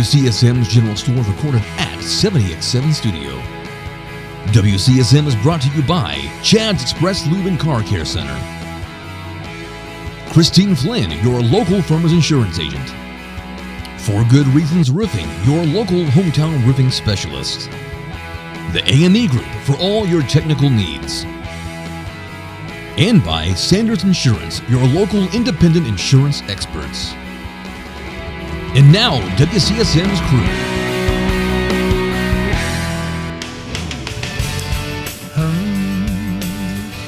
WCSM's General Store is recorded at 70X7 Studio. WCSM is brought to you by Chad's Express Lube and Car Care Center. Christine Flynn, your local Farmers Insurance agent. For Good Reasons Roofing, your local hometown roofing specialist. The AME Group for all your technical needs. And by Sanders Insurance, your local independent insurance experts. And now, WCSM's crew.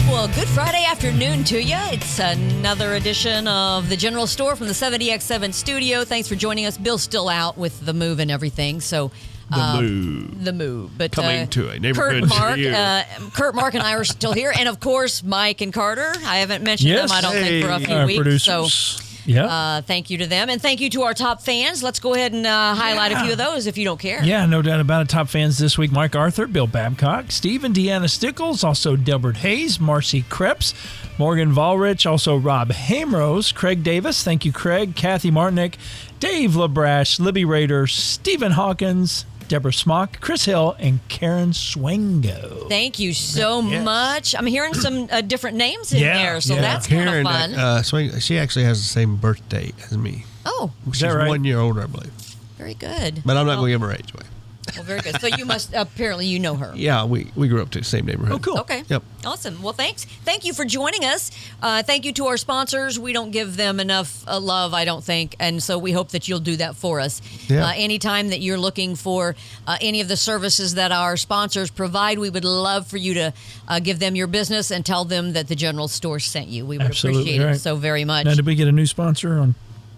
Well, good Friday afternoon to you. It's another edition of the General Store from the 70X7 studio. Thanks for joining us. Bill's still out with the move and everything, so the move. But coming to a neighborhood near you. Curt, Mark, and I are still here, and of course Mike and Carter. I haven't mentioned them, I don't think, for a few weeks. Producers. So. Yeah. Thank you to them. And thank you to our top fans. Let's go ahead and highlight a few of those if you don't care. Yeah, no doubt about it. Top fans this week: Mike Arthur, Bill Babcock, Steve and Deanna Stickles, also Delbert Hayes, Marcy Krebs, Morgan Volrich, also Rob Hamrose, Craig Davis. Thank you, Craig. Kathy Martinick, Dave LaBrash, Libby Rader, Stephen Hawkins, Deborah Smock, Chris Hill, and Karen Swango. Thank you so much. I'm hearing some different names in there, so that's Karen, kind of fun. she actually has the same birthday as me. Oh, She's right? 1 year older, I believe. very good. But I'm not going to give her age away. Well, very good. So you must, apparently you know her. Yeah, we grew up to the same neighborhood. Oh, cool. Okay. Yep. Awesome. Well, thanks. Thank you for joining us. Thank you to our sponsors. We don't give them enough love, I don't think. And so we hope that you'll do that for us. Yeah. Anytime that you're looking for any of the services that our sponsors provide, we would love for you to give them your business and tell them that the General Store sent you. We would Absolutely appreciate right. it so very much. Now, did we get a new sponsor on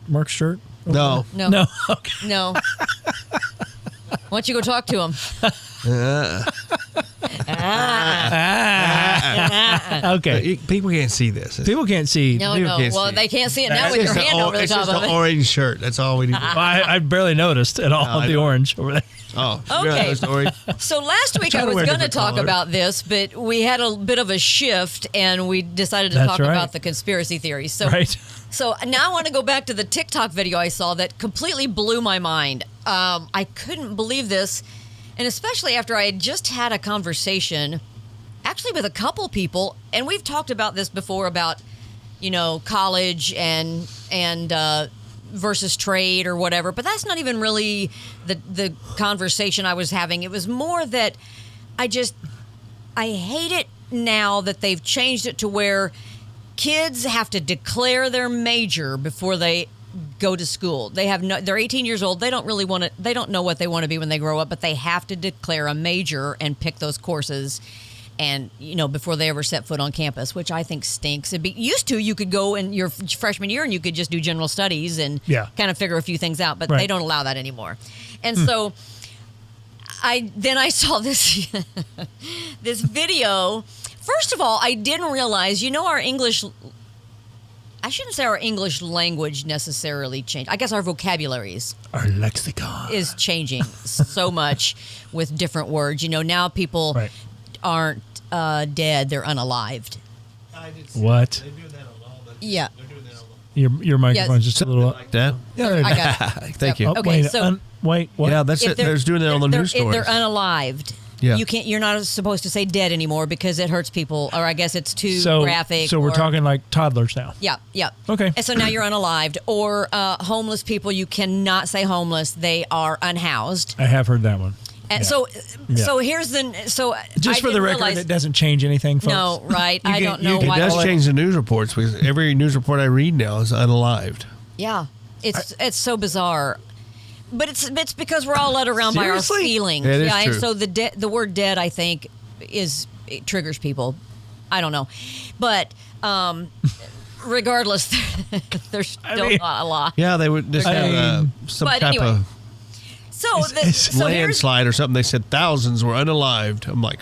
Mark's shirt? No. No. No. Okay. No. Why don't you go talk to him? Okay. People can't see this. People can't see. No, People no. can't Well, see. they can't see it now It's with your just hand over the it's top just of an it. orange shirt. That's all we need to do. I barely noticed at all I the know. orange over there. Oh, Okay. yeah, story. So last week I Try to was wear going to different talk color. about this, but we had a bit of a shift and we decided to That's talk right. about the conspiracy theories. So, Right. so now I want to go back to the TikTok video I saw that completely blew my mind. I couldn't believe this, and especially after I had just had a conversation, actually with a couple people, and we've talked about this before about, college and versus trade or whatever, but that's not even really the conversation I was having. It was more that I hate it now that they've changed it to where kids have to declare their major before they go to school. They're 18 years old. They don't know what they want to be when they grow up, but they have to declare a major and pick those courses. And, before they ever set foot on campus, which I think stinks. Used to, you could go in your freshman year and you could just do general studies and kind of figure a few things out, but they don't allow that anymore. And so I saw this this video. First of all, I didn't realize, our English, I shouldn't say our English language necessarily changed. I guess our vocabularies Our lexicon is changing so much with different words. Now people aren't dead, they're unalived. What? They do that a lot. Yeah. They're doing that a lot. Your microphone's just a little. Like that? Yeah, there you I go. got it. Thank you. Oh, Okay, wait, so- wait, what? Yeah, that's If it. They're doing that on the news If stories. they're unalived, Yeah. you're not supposed to say dead anymore because it hurts people, or I guess it's too graphic. So we're talking like toddlers now. Yeah. Okay. And so now you're unalived. Or homeless people, you cannot say homeless. They are unhoused. I have heard that one. And Yeah. so here's the Just I for the didn't record, realize, it doesn't change anything, folks. No, right? I can- don't know you why. It does call it- change the news reports because every news report I read now is unalived. Yeah, it's so bizarre. But it's because we're all led around by our Seriously? feelings. It is yeah, true. and so the word dead, I think, it triggers people. I don't know. But regardless, there's still not a lot. Yeah, they would just have some But type anyway. of So here's landslide or something. They said thousands were unalived. I'm like,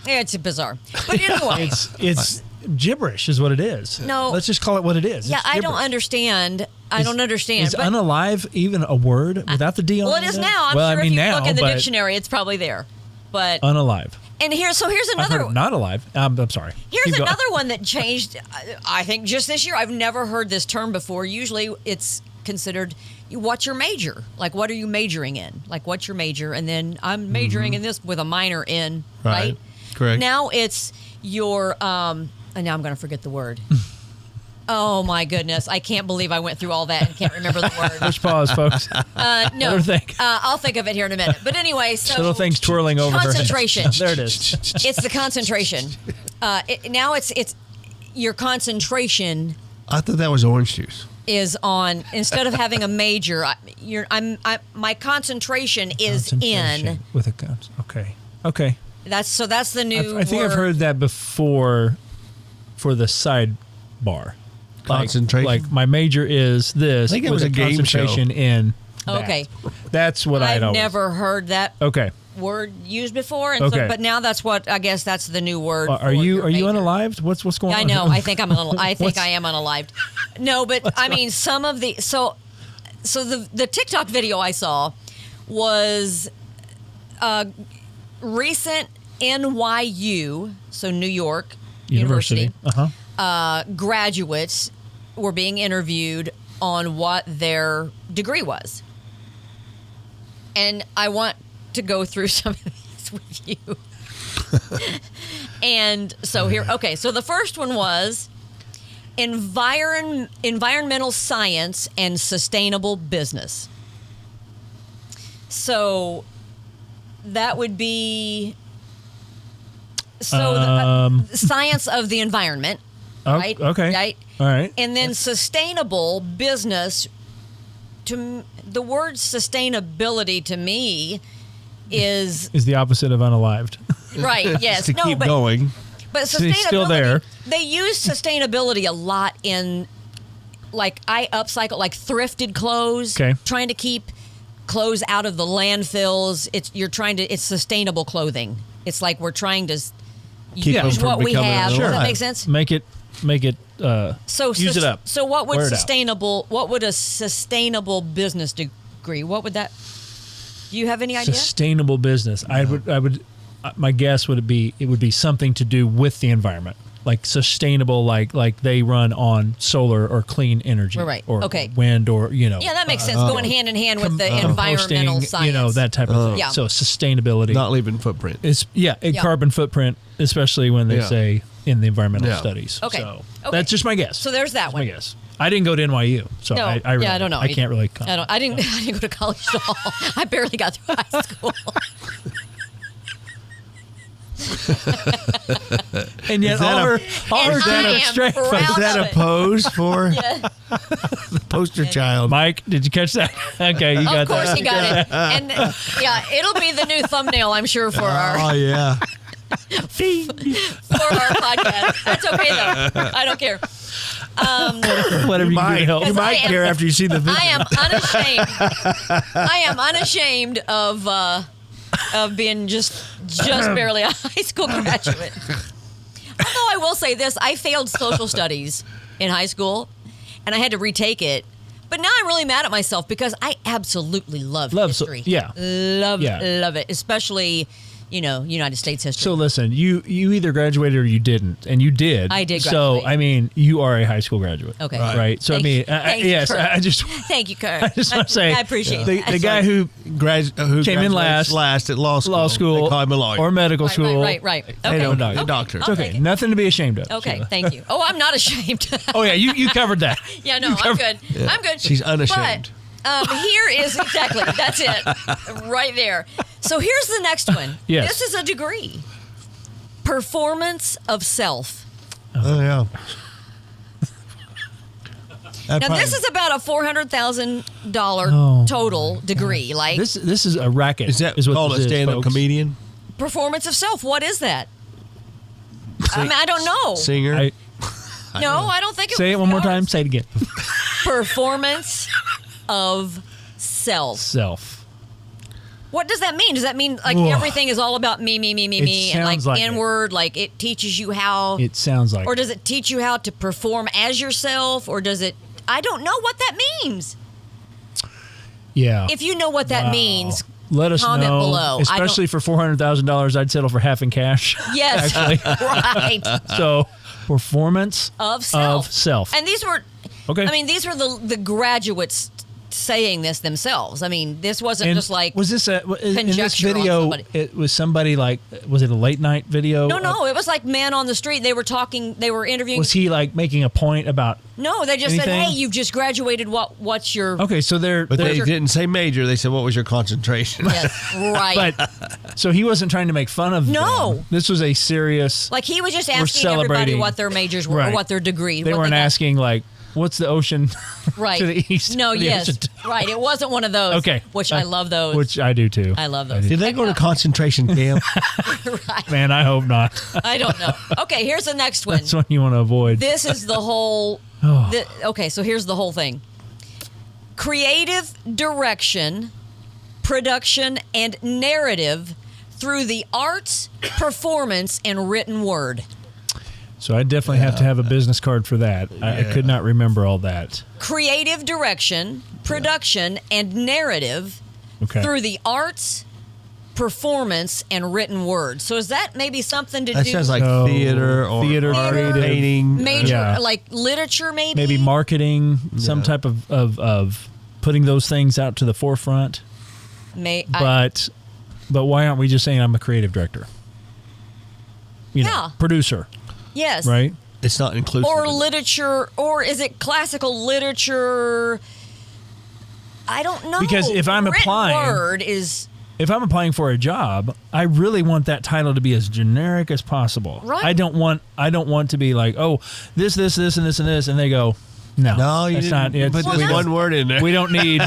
it's bizarre. But anyway. It's gibberish is what it is. No. Let's just call it what it is. Yeah, It's I don't gibberish. understand. I don't understand. Is but- unalive even a word without the D on it? well, it is now. I'm well, sure I mean if you now, look in the but dictionary, it's probably there. But unalive. and here's I've another. heard of not alive. I'm sorry. Here's Keep going. another one that changed. I think just this year. I've never heard this term before. Usually, it's considered what's your major? Like, what are you majoring in? Like, what's your major? And then I'm majoring in this with a minor in, right? Correct. Now it's your, and now I'm going to forget the word. Oh, my goodness. I can't believe I went through all that and can't remember the word. Push pause, folks. No, her think. I'll think of it here in a minute. But anyway, so Little things twirling over concentration. her head. There it is. It's the concentration. Now it's your concentration I thought that was orange juice. is on, instead of having a major, my concentration is in. With a okay. That's the new I think I've word. heard that before for the sidebar. Concentration? Like my major is this. I think it was with a game show. concentration in that. Okay. That's what I'd I've always. never heard that Okay. word used before, and Okay. but now that's what I guess that's the new word. Are for you your you major. unalived? What's going on? I know. I think I'm. I think What's- I am unalived. No, but I mean, some of the so the TikTok video I saw was recent NYU, so New York University. Graduates were being interviewed on what their degree was, and I want to go through some of these with you. And so here, okay, so the first one was environmental science and sustainable business. So that would be science of the environment, right? Okay. Right. All right. And then sustainable business. The word sustainability to me is the opposite of unalived. right. Yes. To keep going. But So he's sustainability, still there. They use sustainability a lot in, like, I upcycle, like thrifted clothes. Okay. Trying to keep clothes out of the landfills. It's sustainable clothing. It's like we're trying to Keep them use from what we becoming have. Does that unalive. make sense? Make it. So use it up. So what would Wear it out. sustainable? What would a sustainable business degree? What would that? Do you have any idea? Sustainable business. I would. My guess would be it would be something to do with the environment, like sustainable, like they run on solar or clean energy, Right. or Okay. wind, or Yeah, that makes sense. Going hand in hand with the environmental composting, science. that type of thing. Yeah. So sustainability. Not leaving footprint. It's carbon footprint, especially when they Yeah. say in the environmental Yeah. studies. Okay. So Okay. that's just my guess. So there's that That's one. my guess. I didn't go to NYU, so No, I really, I don't know. I can't really comment. I didn't go to college at all. I barely got through high school. And yet Is that all her And I am straight proud face. Is that of a it. pose for the poster child? Mike, did you catch that? Okay, you got Of course that. he got it. And it'll be the new thumbnail, I'm sure, for our Oh yeah. podcast. That's okay though. I don't care. Whatever you can do to help. You might I am- care after you see the video. I am unashamed of being just barely a high school graduate. Although I will say this, I failed social studies in high school, and I had to retake it. But now I'm really mad at myself because I absolutely love history. Love it, especially United States history. So listen, you either graduated or you didn't, and you did. I did So graduate. I mean, you are a high school graduate. Okay. Right. So Thank I mean, you. Thank you, yes, Curt. I just Thank you, Curt. I just want to say I appreciate the that. guy who who Came in graduates last at law school. They call him a lawyer. or medical school Right. They Okay. don't know. a doctor. It's okay. Nothing to be ashamed of. Okay, Sheila. thank you. Oh, I'm not ashamed. Oh yeah, you covered that. Yeah, no, You I'm covered- good. I'm good. She's unashamed. But here is exactly that's it, right there. So here's the next one. Yes. This is a degree. Performance of self. Oh yeah. Now this is about a $400,000 Oh, total degree. Like This is a racket. Is that what called a this is, stand-up folks. comedian? performance of self. What is that? I mean, I don't know. Singer? No, I don't think it. Say it one more was. time. Say it again. Performance of self. Self. What does that mean? Does that mean like Ugh. everything is all about me, and like sounds like it. inward? Like it teaches you how, It sounds like. or does it teach you how to perform as yourself, or does it? I don't know what that means. Yeah. If you know what that Wow. means, Let us comment know. below. I Especially for $400,000, I'd settle for half in cash. yes, Actually. right, So, performance of self. of self. And these were Okay. I mean, these are the graduates saying this themselves. I mean, this wasn't just like was this in this conjecture on video? somebody. It was somebody like, was it a late night video? No, it was like man on the street. They were talking. They were interviewing. Was he like making a point about? No, they just anything? said, "Hey, you've just graduated. What's your?" Okay, so But they didn't say major. They said, what was your concentration? Yes, right. But so he wasn't trying to make fun of No. them. This was a serious. Like he was just We're asking everybody celebrating. what their majors were, Right. or what their degree. They what weren't got. asking like, what's the ocean Right. to the east? No, of the yes, ocean? right. It wasn't one of those. Okay. Which I love those. Which I do too. I love those. Did they go to concentration camp? Right. Man, I hope not. I don't know. Okay, here's the next one. That's what you want to avoid. This is the whole. Oh. Okay, so here's the whole thing: creative direction, production, and narrative through the arts, performance, and written word. So I definitely have to have a business card for that. I could not remember all that. Creative direction, production, and narrative Okay. through the arts, performance, and written word. So is that maybe something to That do? sounds like So, theater or theater, art, creative, painting. major, Yeah. like literature, maybe. Maybe marketing, some Yeah. type of putting those things out to the forefront. But why aren't we just saying I'm a creative director? You know, Yeah. producer, yes, right? It's not inclusive. or literature, or is it classical literature? I don't know. Because if I'm Written applying- word is If I'm applying for a job, I really want that title to be as generic as possible. Right. I don't want to be like, oh, this, and this, and this, and they go, no, No, you that's didn't not. It's, put we this don't- one word in there. We don't need.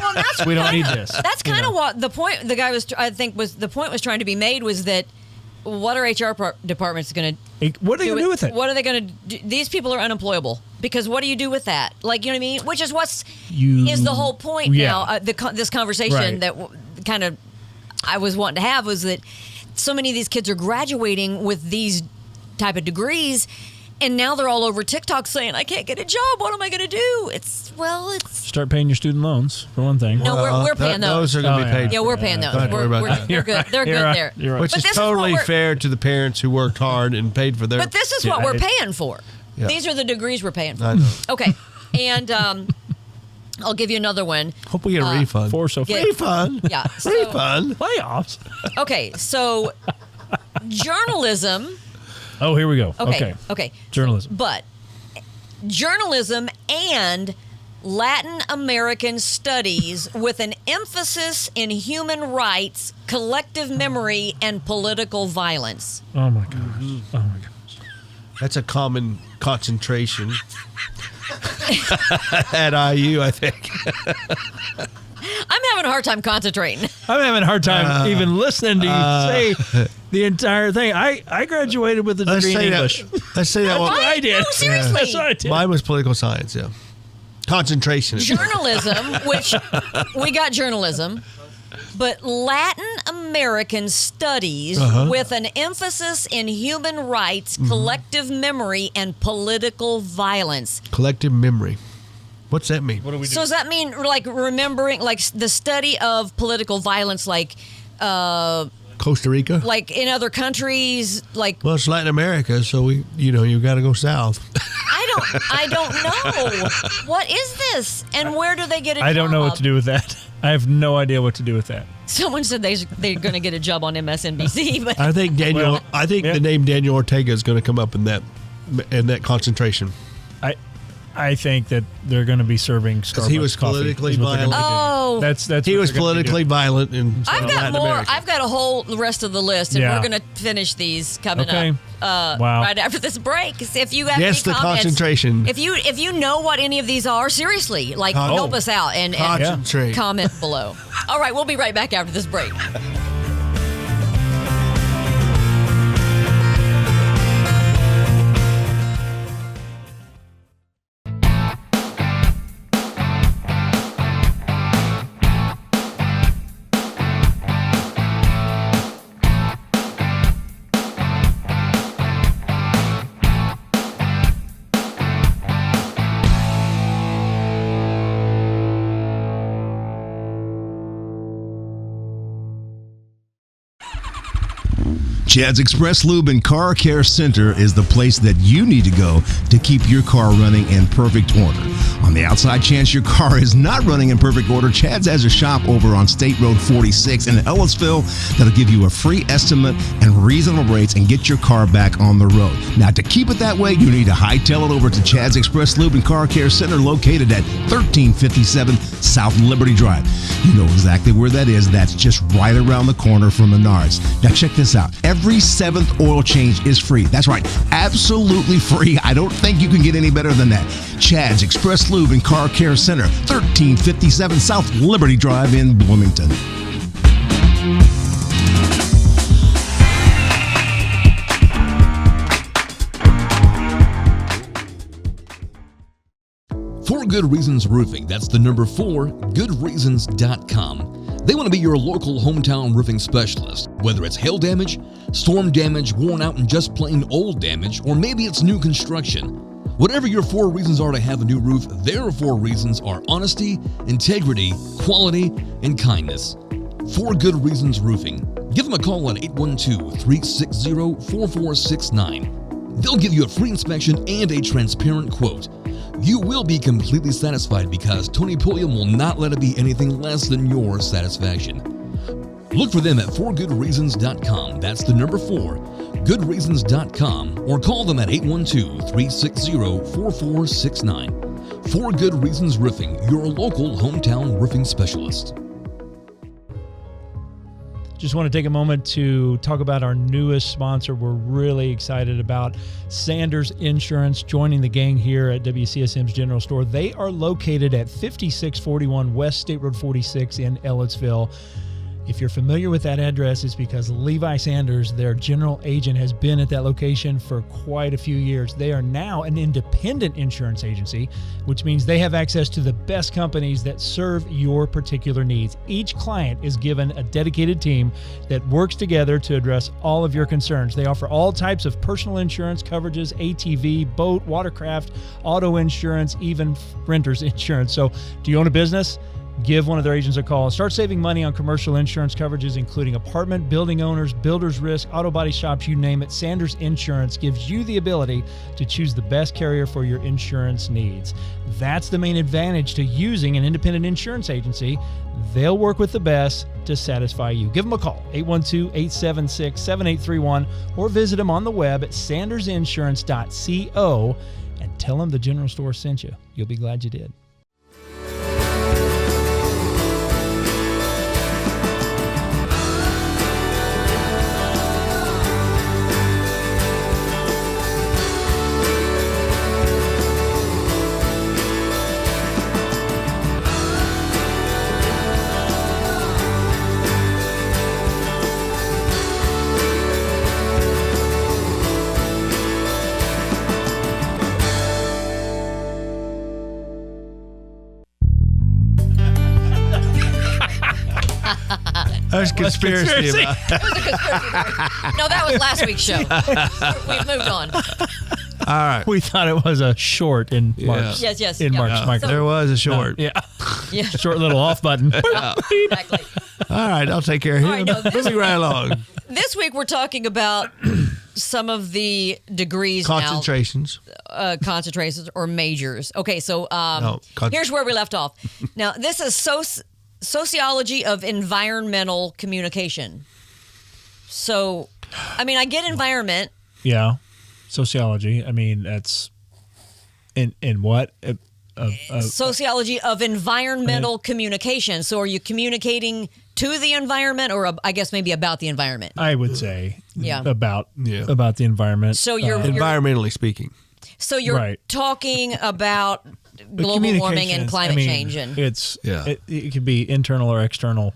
we don't need this. that's you kind of know. what the point the guy was. I think was the point was trying to be made was that what are HR departments going to What are you gonna do with it? What are they going to do? These people are unemployable because what do you do with that? Like, you know what I mean? Which is is the whole point Yeah. now. This conversation Right. that kind of I was wanting to have was that so many of these kids are graduating with these type of degrees, and now they're all over TikTok saying, "I can't get a job. What am I going to do?" It's Start paying your student loans for one thing. No, we're paying those. Those are going to Oh, be yeah. paid. Yeah, for. we're paying those. Don't worry about that. They're good. They're You're good right. there. You're right. Which But is this is what totally we're- fair to the parents who worked hard and paid for their. But this is what Yeah, we're it- paying for. Yeah. These are the degrees we're paying for. I know. Okay, and I'll give you another one. Hope we get a refund. Four so far. Get- Refund. Yeah, so- Refund. Playoffs. Okay, so journalism. Oh, here we go. Okay. Journalism. But journalism and Latin American studies with an emphasis in human rights, collective memory, and political violence. Oh my gosh. Mm-hmm. Oh my gosh. That's a common concentration at IU, I think. I'm having a hard time concentrating. I'm having a hard time even listening to you say the entire thing. I graduated with a Let's degree in say English. that. Let's say that That's one. what I did. No, seriously. That's what I did. Mine was political science. Yeah, concentration. Journalism, which we got journalism, but Latin American studies with an emphasis in human rights, collective memory, and political violence. Collective memory. What's that mean? What do we do? So does that mean like remembering, like the study of political violence, like Costa Rica. in other countries, like Well, it's Latin America, so you got to go south. I don't know. What is this? And where do they get a job? I don't know what to do with that. I have no idea what to do with that. Someone said they're going to get a job on MSNBC, but I think Daniel. Well, I think yeah. the name Daniel Ortega is going to come up in that concentration. I think that they're going to be serving Starbucks he was coffee, politically is what they're gonna be violent. doing. Oh. That's He what was they're gonna be politically doing. violent in I've got Latin more. America. I've got a whole rest of the list, and Yeah. we're going to finish these coming Okay. up. Wow. Right after this break. So if you have Yes, any the comments, concentration. If you know what any of these are, seriously, help us out and Concentrate. comment below. All right, we'll be right back after this break. Chad's Express Lube and Car Care Center is the place that you need to go to keep your car running in perfect order. On the outside chance your car is not running in perfect order, Chad's has a shop over on State Road 46 in Ellisville that'll give you a free estimate and reasonable rates and get your car back on the road. Now, to keep it that way, you need to hightail it over to Chad's Express Lube and Car Care Center located at 1357 South Liberty Drive. You know exactly where that is. That's just right around the corner from Menards. Now, check this out. Every 7th oil change is free. That's right. Absolutely free. I don't think you can get any better than that. Chad's Express Lube and Car Care Center, 1357 South Liberty Drive in Bloomington. For Good Reasons Roofing, that's the number 4, goodreasons.com. They want to be your local hometown roofing specialist. Whether it's hail damage, storm damage, worn out and just plain old damage, or maybe it's new construction. Whatever your 4 reasons are to have a new roof, their 4 reasons are honesty, integrity, quality, and kindness. For Good Reasons Roofing. Give them a call at 812-360-4469. They'll give you a free inspection and a transparent quote. You will be completely satisfied because Tony Pulliam will not let it be anything less than your satisfaction. Look for them at forgoodreasons.com. That's the number 4, goodreasons.com, or call them at 812-360-4469. For Good Reasons Roofing, your local hometown roofing specialist. Just want to take a moment to talk about our newest sponsor. We're really excited about Sanders Insurance joining the gang here at WCSM's General Store. They are located at 5641 West State Road 46 in Ellisville. If you're familiar with that address, it's because Levi Sanders, their general agent, has been at that location for quite a few years. They are now an independent insurance agency, which means they have access to the best companies that serve your particular needs. Each client is given a dedicated team that works together to address all of your concerns. They offer all types of personal insurance coverages, ATV, boat, watercraft, auto insurance, even renter's insurance. So, do you own a business? Give one of their agents a call and start saving money on commercial insurance coverages, including apartment, building owners, builder's risk, auto body shops, you name it. Sanders Insurance gives you the ability to choose the best carrier for your insurance needs. That's the main advantage to using an independent insurance agency. They'll work with the best to satisfy you. Give them a call, 812-876-7831, or visit them on the web at sandersinsurance.co and tell them the General Store sent you. You'll be glad you did. There's conspiracy about It was a conspiracy theory. No, that was last week's show. We've moved on. All right. We thought it was a short in Mark's. Yes. In Mark's So- microphone. There was a short. Yeah. Yeah. Short little off button. Exactly. All right, I'll take care of him. All right, no, this- Moving right along. This week we're talking about some of the degrees Concentrations. now, concentrations or majors. Okay, so here's where we left off. Now, this is sociology of environmental communication. So, I mean, I get environment. Yeah. Sociology. I mean, that's in what? Sociology of environmental communication. So, are you communicating to the environment, or I guess maybe about the environment? I would say about Yeah. the environment. So you're Environmentally speaking. So you're Right. talking about global warming and Communications, climate change, and it's Yeah. it could be internal or external,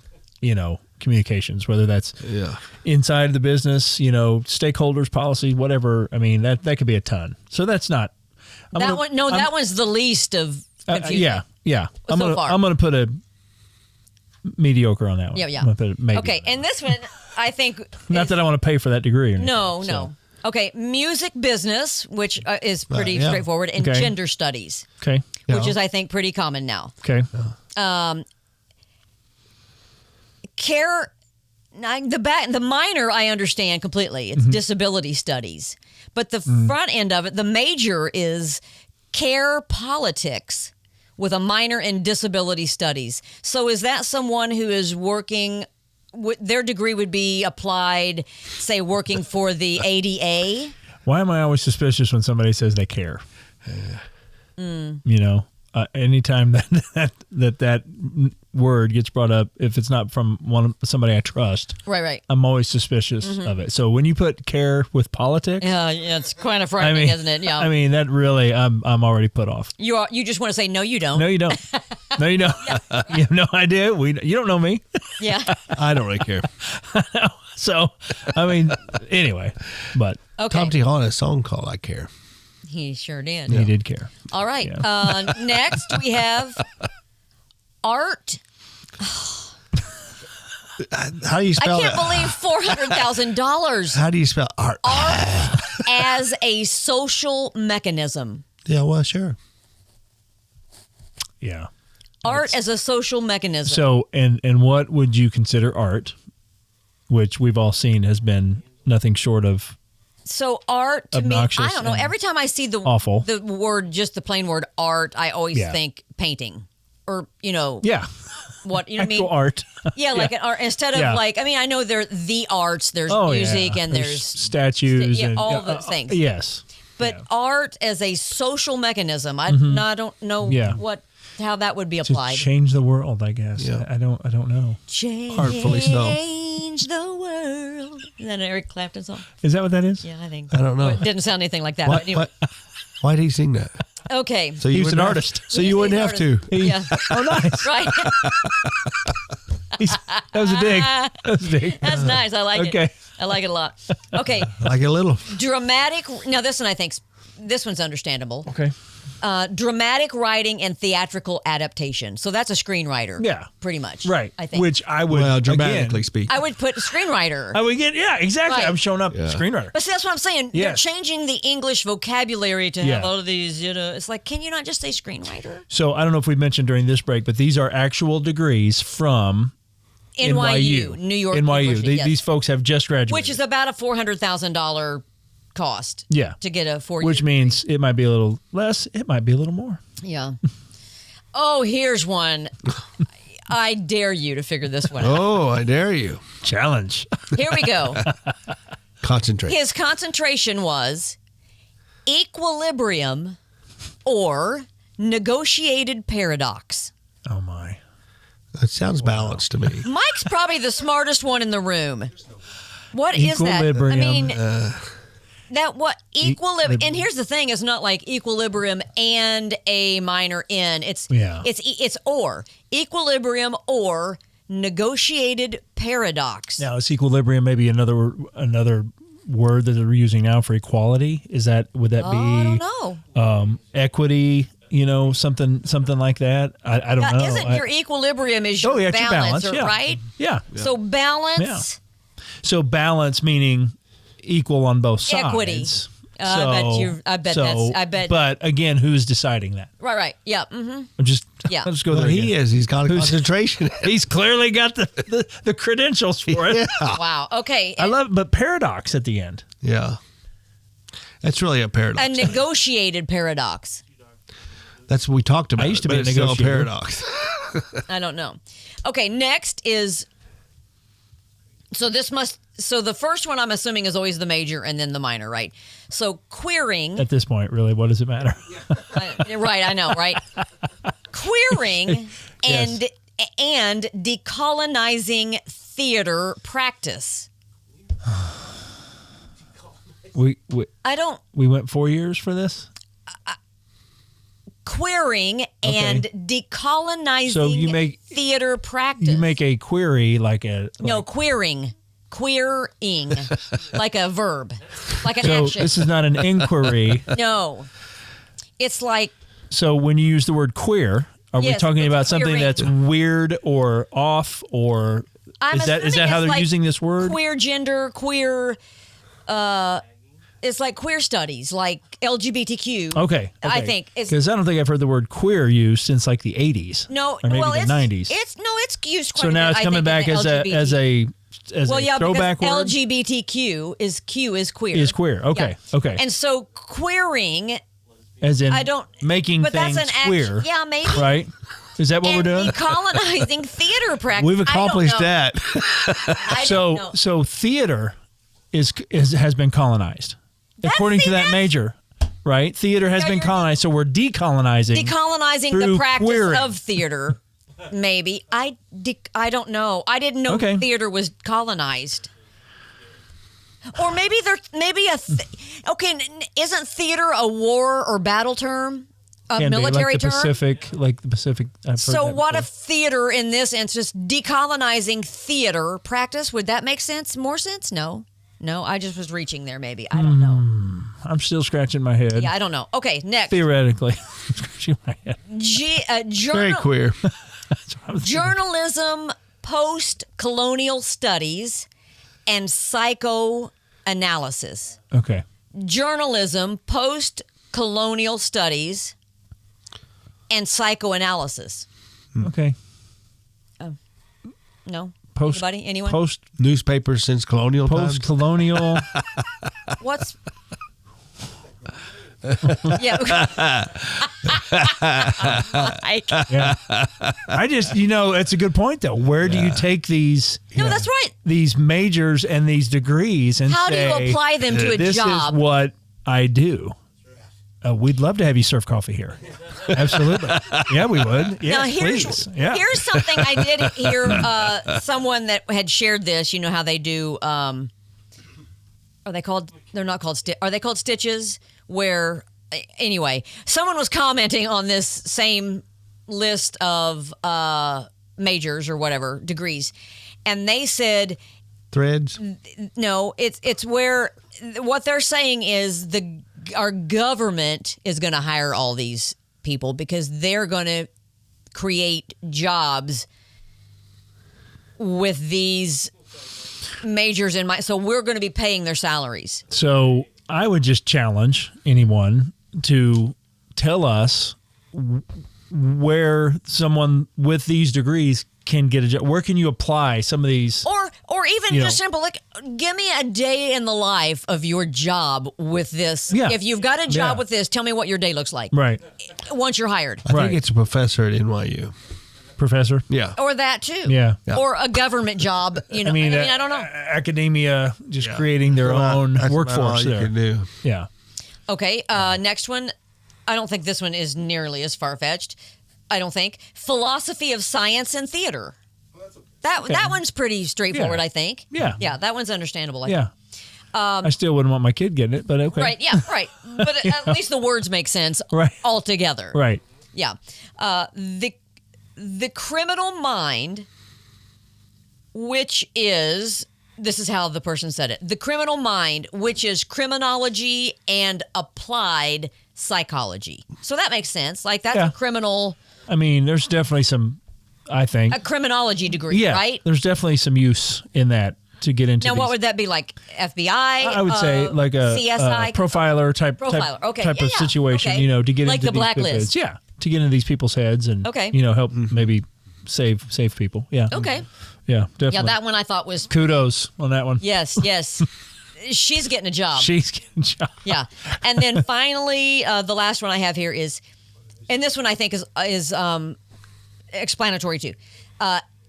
communications, whether that's inside the business, stakeholders, policies, whatever. I mean, that could be a ton. So that's not that one's the least of confusion. yeah. So far. I'm gonna put a mediocre on that one. Yeah. I'm gonna put a maybe. Okay, and this one I think Not that I want to pay for that degree. Or anything, no. so. Okay, music business, which is pretty yeah. straightforward, and Okay. gender studies, Okay. which is I think pretty common now. Okay. Care. The minor I understand completely. It's disability studies, but the front end of it, the major is care politics. with a minor in disability studies. So is that someone who is working, their degree would be applied, say, working for the ADA? Why am I always suspicious when somebody says they care? You know, anytime that word gets brought up, if it's not from somebody I trust, Right. I'm always suspicious of it. So when you put care with politics, Yeah, it's kind of frightening, isn't it? Yeah. I mean, that really, I'm already put off. You just want to say, no, you don't. No, you don't. No, you don't. You have no idea. You don't know me. Yeah. I don't really care. So, I mean, anyway, but Okay. Tom T. Hall had a song called I Care. He sure did. he did care. All right. Yeah. Next, we have art. How do you spell I can't that? believe $400,000 How do you spell art? as a social mechanism. Yeah, well, sure. Yeah. Art as a social mechanism. So, and what would you consider art, which we've all seen has been nothing short of So art to me, Obnoxious I don't know. and Every time I see the awful. the word, just the plain word art, I always Yeah. think painting, or you know, yeah, what you know what I mean? actual art. Yeah, like an art instead of Yeah. like. I mean, I know there the arts. There's Oh, music yeah. and there's statues yeah, and all those things. Yes, But yeah. art as a social mechanism, I don't know Yeah. how that would be to applied. change the world, I guess. Yeah. I don't know. Artfully so. Change the world. Is that an Eric Clapton song? Is that what that is? Yeah, I think. I don't know. Well, it didn't sound anything like that. What, But anyway. why did he sing that? Okay. So you He's wouldn't an have- artist. So you wouldn't have to. Yeah. Oh, nice. Right. That was a dig. That was a dig. That's nice. I like Okay. it. I like it a lot. Okay. Like a little. Dramatic. Now, this one I think this one's understandable. Okay. Dramatic writing and theatrical adaptation. So that's a screenwriter. Yeah. Pretty much. Right. I think. Which I would Well, dramatically again, speaking. I would put screenwriter. I would get. Yeah, exactly. Right. I'm showing up Yeah. screenwriter. But see, that's what I'm saying. They're Yes. changing the English vocabulary to have Yeah. all of these, you know. It's like, can you not just say screenwriter? So I don't know if we mentioned during this break, but these are actual degrees from NYU, New York NYU. University, yes. These folks have just graduated. Which is about a $400,000 cost. Yeah. To get a 4-year. Which means it might be a little less, it might be a little more. Yeah. Oh, here's one. I dare you to figure this one out. Oh, I dare you. Challenge. Here we go. Concentrate. His concentration was equilibrium or negotiated paradox. Oh my. That sounds balanced to me. Mike's probably the smartest one in the room. What is that? Equilibrium. I mean, that what equilibrium? And here's the thing: it's not like equilibrium and a minor in. It's Yeah. it's or equilibrium or negotiated paradox. Now is equilibrium maybe another word that they're using now for equality? Would that I don't be know. equity? You know, something like that. I don't know. Isn't your equilibrium is your it's your balance, balance, yeah. right? Yeah. So balance. So balance meaning equal on both sides. Equity. I bet. But again, who's deciding that? Right. Yeah. Mm-hmm. Yeah. I'll just go Well, there. he again. is. He's got a concentration. He's clearly got the credentials for it. Wow. Okay. I love, but paradox at the end. Yeah. That's really a paradox. A negotiated paradox. That's what we talked about. I used to but be a it's still negotiator. paradox. I don't know. Okay, next is so the first one I'm assuming is always the major and then the minor, right? So queering, At this point, really, what does it matter? right? I know, right? Queering and decolonizing theater practice. we I don't went 4 years for this. queering and decolonizing So you make- theater practice. You make a query no queering, like a verb, like an So action. this is not an inquiry. No, it's like So when you use the word queer, are we Yes, talking it's about something queering. that's weird or off, or I'm is that assuming how it's they're like using this word? Queer gender, queer. It's like queer studies, like LGBTQ. Okay, I think it's because I don't think I've heard the word queer used since like the 80s. no. or maybe well, the it's 90s. It's used quite So a now bit, it's I coming think, in back the as a well, yeah, throwback because word. LGBTQ is queer. Is queer. Okay, Yeah. okay. And so queering As in I don't making but things that's an queer. Yeah, maybe. Right? Is that what we're doing? Decolonizing theater practice. We've accomplished that. I don't know. So theater has been colonized. According to that major, right? Theater has been colonized, so we're decolonizing. Decolonizing through the practice queering. of theater. Maybe. I don't know. I didn't know theater was colonized. Or maybe isn't theater a war or battle term? A military like the term? Pacific, like the Pacific. So what if theater in this instance, decolonizing theater practice, would that make sense? More sense? No, I just was reaching there maybe. I don't know. I'm still scratching my head. Yeah, I don't know. Okay, next. Theoretically, scratching my head. Very queer. Journalism, post-colonial studies, and psychoanalysis. Okay. Journalism, post-colonial studies, and psychoanalysis. Okay. No? Post, Anybody? Anyone? Post Newspapers since colonial times. post-colonial. What's... yeah. Yeah. I just, it's a good point though. Where do you take these? No, that's right. These majors and these degrees, and How do say, you apply them to a this job? is what I do. We'd love to have you serve coffee here. Absolutely. Yeah, we would. Yeah, Now, here's something I did hear someone that had shared this. You know how they do, are they called stitches? Where, anyway, someone was commenting on this same list of majors or whatever, degrees, and they said, Threads? no, it's where what they're saying is our government is going to hire all these people because they're going to create jobs with these majors in mind. So we're going to be paying their salaries. So I would just challenge anyone to tell us where someone with these degrees can get a job. Where can you apply some of these? Or even just simple, like, give me a day in the life of your job with this. Yeah. If you've got a job with this, tell me what your day looks like. Right. Once you're hired. I think it's a professor at NYU. Professor? Yeah. Or that too. Yeah. Or a government job. I don't know. Academia just creating their own That's workforce about all there. you can do. Yeah. Okay. Next one. I don't think this one is nearly as far-fetched. I don't think. Philosophy of science and theater. That one's pretty straightforward, I think. Yeah. Yeah, that one's understandable. Yeah. I still wouldn't want my kid getting it, but okay. Right, yeah, right. But at least the words make sense altogether. Right. Yeah. The criminal mind, which is, this is how the person said it, the criminal mind, which is criminology and applied psychology. So that makes sense. Like, that's a criminal... I mean, there's definitely some, I think... A criminology degree, right? There's definitely some use in that to get into Now, what would that be, like FBI? I would say like a CSI? Profiler type of situation, to get like into the these blacklist. people's, to get into these people's heads and, help maybe save people. Yeah. Okay. Yeah, definitely. Yeah, that one I thought was... Kudos on that one. Yes. She's getting a job. She's getting a job. Yeah. And then finally, the last one I have here is, and this one I think is explanatory too,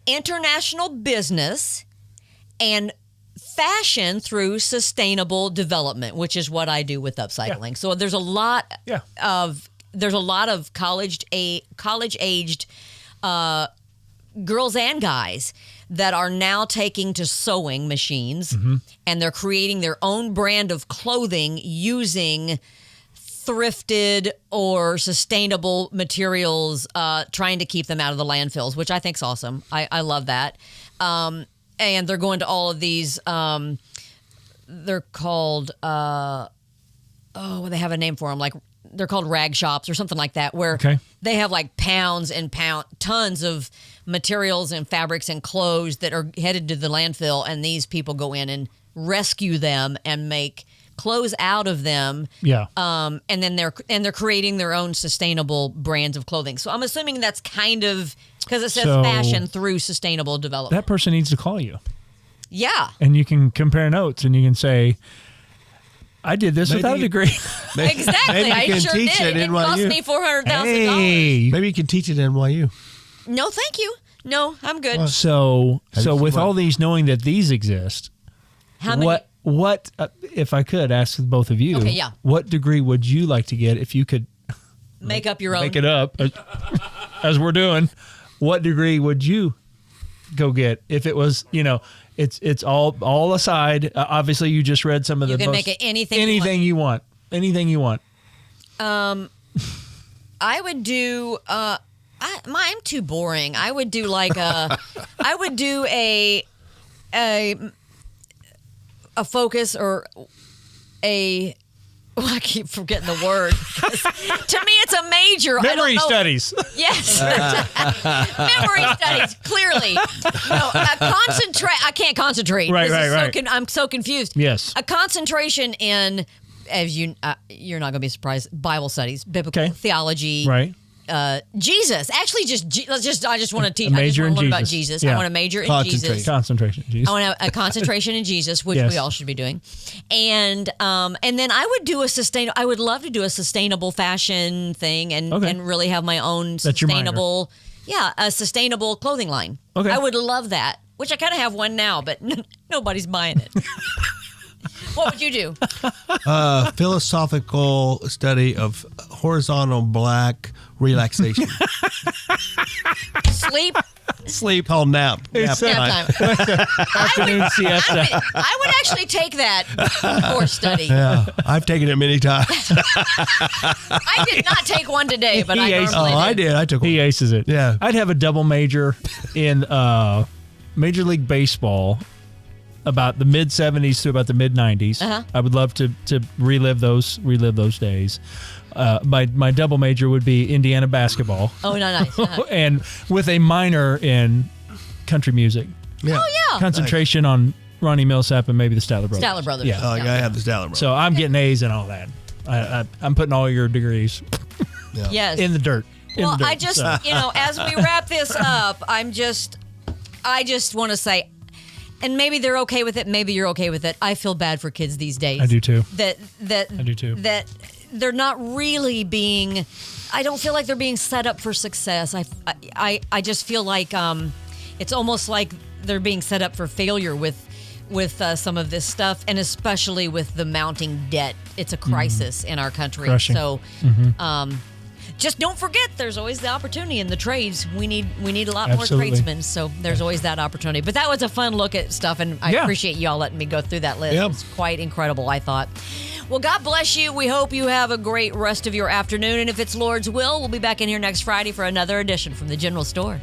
international business and fashion through sustainable development, which is what I do with upcycling. Yeah. So there's a lot of college-aged girls and guys that are now taking to sewing machines, and they're creating their own brand of clothing using thrifted or sustainable materials, trying to keep them out of the landfills, which I think is awesome. I love that. And they're going to all of these, they're called, they have a name for them, like they're called rag shops or something like that, where they have like tons of materials and fabrics and clothes that are headed to the landfill, and these people go in and rescue them and make clothes out of them. Yeah. And then they're creating their own sustainable brands of clothing. So I'm assuming that's kind of, because it says fashion through sustainable development. That person needs to call you. Yeah. And you can compare notes and you can say, I did this without a degree. Exactly. maybe you I can sure teach did. at It cost NYU. me $400,000. Hey. Maybe you can teach at NYU. No, thank you. No, I'm good. So you with see all what? these, knowing that these exist, How many? what if I could ask both of you, Okay, yeah. what degree would you like to get if you could Make up your own. make it up as we're doing? What degree would you go get if it was, it's all aside. Obviously, you just read some of You the can most- make it anything you want. Anything you want. I would do. I'm too boring. I would do like a. I would do a focus or a. Well, I keep forgetting the word. To me, it's a major. I don't Memory know. studies. Yes. Memory studies, clearly. No, concentrate. I can't concentrate. Right, This is right. I'm so confused. Yes. A concentration in, as you're not going to be surprised, Bible studies, biblical Okay. theology. Right. Jesus. Actually, I just want to teach. A I just major want to in learn about Jesus. Jesus. Yeah. I want to major in Concentrate. Jesus. Concentration. Jeez. I want a concentration in Jesus, which Yes. we all should be doing, and then I would do I would love to do a sustainable fashion thing, and Okay. and really have my own That's your minor. sustainable, a sustainable clothing line. Okay. I would love that, which I kind of have one now, but nobody's buying it. What would you do? Philosophical study of horizontal black relaxation. Sleep. Called nap. It's Nap Nap time. time. Afternoon siesta. I would actually take that course study. Yeah, I've taken it many times. I did not take one today, but I He aced- normally I did. I took one. He aces it. Yeah. I'd have a double major in Major League Baseball about the mid 70s to about the mid 90s. Uh-huh. I would love to relive those days. My double major would be Indiana basketball, Oh, no, nice. Uh-huh. and with a minor in country music. Yeah. Oh, yeah. Concentration on Ronnie Millsap and maybe the Statler Brothers. Statler Brothers. Yeah. Oh, you gotta have the Statler. So I'm getting A's and all that. I'm putting all your degrees Yes. in the dirt. Well, I just, as we wrap this up, I just want to say, and maybe they're okay with it, maybe you're okay with it. I feel bad for kids these days. I do too. I do too. That they're not really being. I don't feel like they're being set up for success. I just feel like it's almost like they're being set up for failure with some of this stuff, and especially with the mounting debt. It's a crisis in our country. Crushing. So, just don't forget, there's always the opportunity in the trades. We need a lot Absolutely. more tradesmen, so there's always that opportunity. But that was a fun look at stuff, and I Yeah. appreciate y'all letting me go through that list. Yep. It's quite incredible, I thought. Well, God bless you. We hope you have a great rest of your afternoon, and if it's Lord's will, we'll be back in here next Friday for another edition from the General Store.